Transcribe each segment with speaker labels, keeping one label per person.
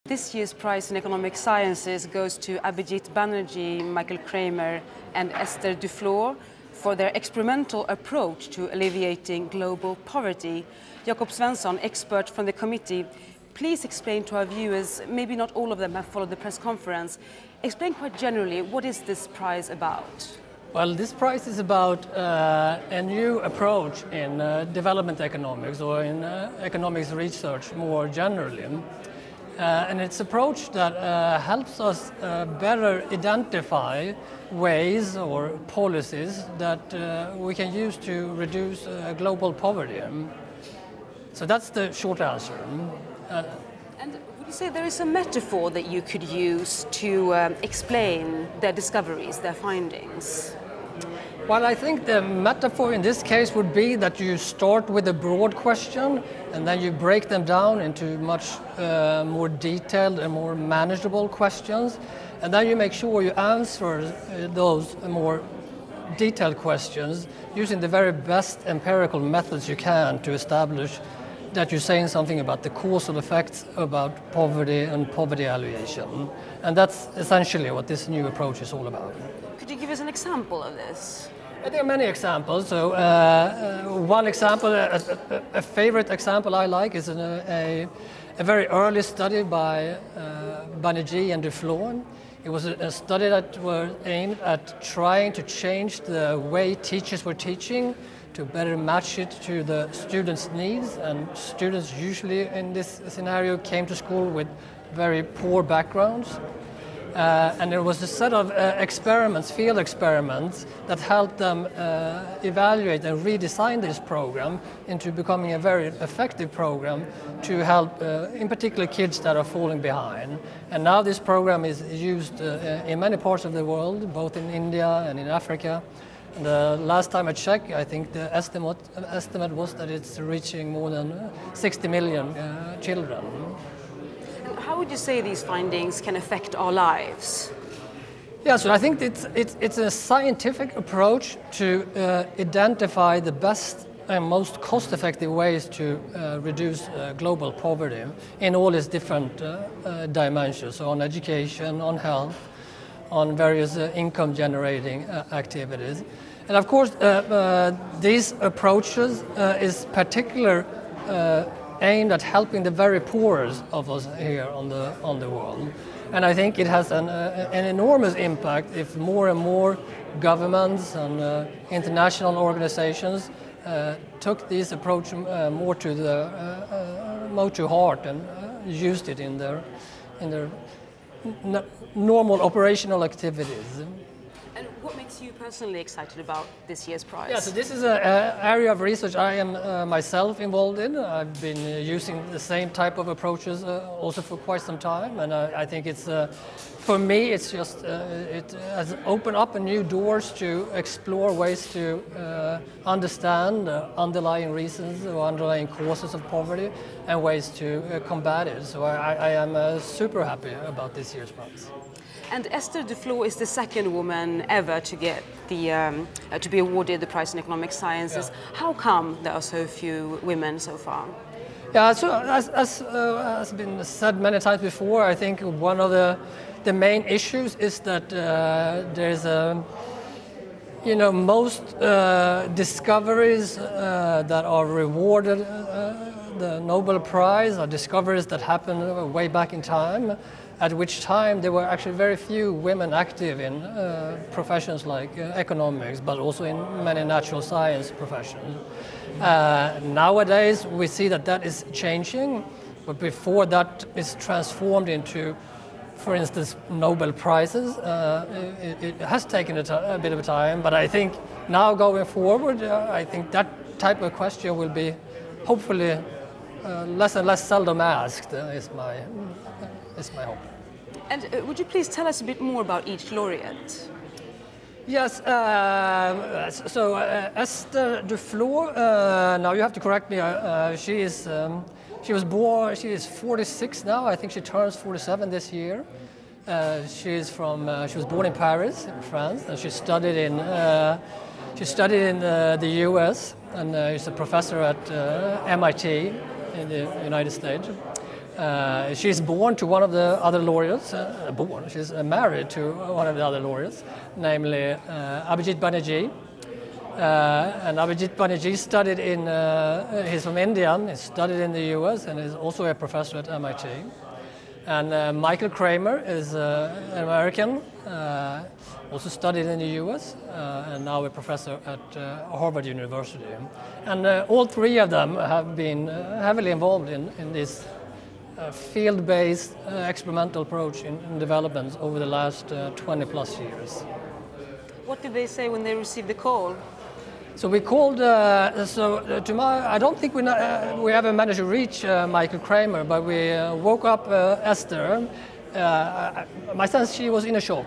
Speaker 1: This year's prize in economic sciences goes to Abhijit Banerjee, Michael Kramer and Esther Duflo for their experimental approach to alleviating global poverty. Jakob Svensson, expert from the committee, please explain to our viewers, maybe not all of them have followed the press conference, explain quite generally, what is this prize about?
Speaker 2: Well, this prize is about a new approach in development economics or in economics research more generally. And it's an approach that helps us better identify ways or policies that we can use to reduce global poverty. So that's the short answer.
Speaker 1: And would you say there is a metaphor that you could use to explain their discoveries, their findings?
Speaker 2: Well, I think the metaphor in this case would be that you start with a broad question and then you break them down into much more detailed and more manageable questions. And then you make sure you answer those more detailed questions using the very best empirical methods you can to establish that you're saying something about the causal effects about poverty and poverty alleviation. And that's essentially what this new approach is all about.
Speaker 1: Could you give us an example of this?
Speaker 2: There are many examples. So one example, a favorite example I like is a very early study by Banerjee and Duflo. It was a study that was aimed at trying to change the way teachers were teaching to better match it to the students' needs. And students usually in this scenario came to school with very poor backgrounds. And there was a set of experiments, field experiments, that helped them evaluate and redesign this program into becoming a very effective program to help, in particular, kids that are falling behind. And now this program is used in many parts of the world, both in India and in Africa. And the last time I checked, I think the estimate was that it's reaching more than 60 million children.
Speaker 1: How would you say these findings can affect our lives?
Speaker 2: Yeah, so I think it's a scientific approach to identify the best and most cost-effective ways to reduce global poverty in all its different dimensions, so on education, on health, on various income-generating activities. And of course, these approaches is particularly aimed at helping the very poorest of us here on the world. And I think it has an enormous impact if more and more governments and international organizations took this approach more to heart and used it in their normal operational activities.
Speaker 1: And what makes you personally excited about this year's prize?
Speaker 2: Yeah, so this is an area of research I am myself involved in. I've been using the same type of approaches also for quite some time, and I think it's, for me, it's just, it has opened up new doors to explore ways to understand underlying reasons or underlying causes of poverty and ways to combat it. So I am super happy about this year's prize.
Speaker 1: And Esther Duflo is the second woman ever to get the to be awarded the prize in economic sciences. Yeah. How come there are so few women so far?
Speaker 2: Yeah, so as has been said many times before, I think one of the main issues is that there's most discoveries that are rewarded the Nobel Prize are discoveries that happened way back in time, at which time there were actually very few women active in professions like economics, but also in many natural science professions. Nowadays we see that is changing, but before that is transformed into, for instance, Nobel Prizes, it has taken a bit of time, but I think now going forward, I think that type of question will be hopefully less and less seldom asked, is my hope.
Speaker 1: And would you please tell us a bit more about each laureate?
Speaker 2: Yes, so Esther Duflo, now you have to correct me, she was 46 now, I think she turns 47 this year. She was born in Paris, in France, and she studied in the US, and she's a professor at MIT in the United States. She's born to one of the other laureates, she's married to one of the other laureates, namely Abhijit Banerjee. And Abhijit Banerjee studied he's from India, he studied in the US and is also a professor at MIT. And Michael Kramer is an American, also studied in the US and now a professor at Harvard University. And all three of them have been heavily involved in this field-based experimental approach in development over the last 20 plus years.
Speaker 1: What did they say when they received the call?
Speaker 2: So we called, I don't think we ever managed to reach Michael Kramer, but we woke up Esther. My sense, she was in a shock.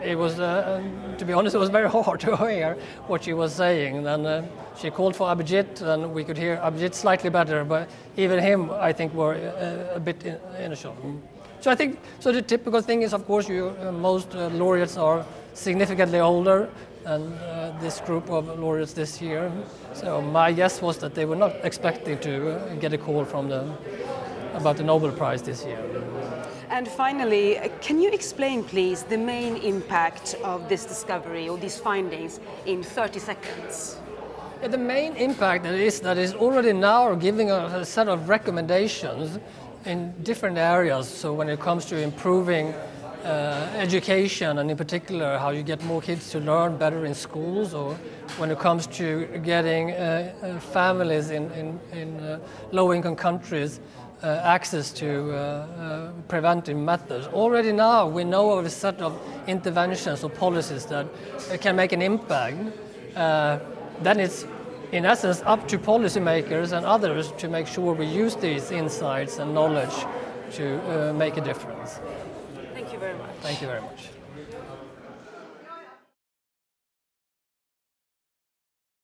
Speaker 2: It was, to be honest, it was very hard to hear what she was saying. And she called for Abhijit, and we could hear Abhijit slightly better, but even him, I think, were a bit in a shock. So I think, the typical thing is, of course, most laureates are significantly older, and this group of laureates this year. So my guess was that they were not expecting to get a call from them about the Nobel Prize this year.
Speaker 1: And finally, can you explain, please, the main impact of this discovery or these findings in 30 seconds?
Speaker 2: Yeah, the main impact is that it's already now giving a set of recommendations in different areas. So when it comes to improving education, and in particular how you get more kids to learn better in schools, or when it comes to getting families in low-income countries access to preventive methods. Already now we know of a set of interventions or policies that can make an impact. Then it's in essence up to policymakers and others to make sure we use these insights and knowledge to make a difference.
Speaker 1: Thank you very much.
Speaker 2: Thank you very much.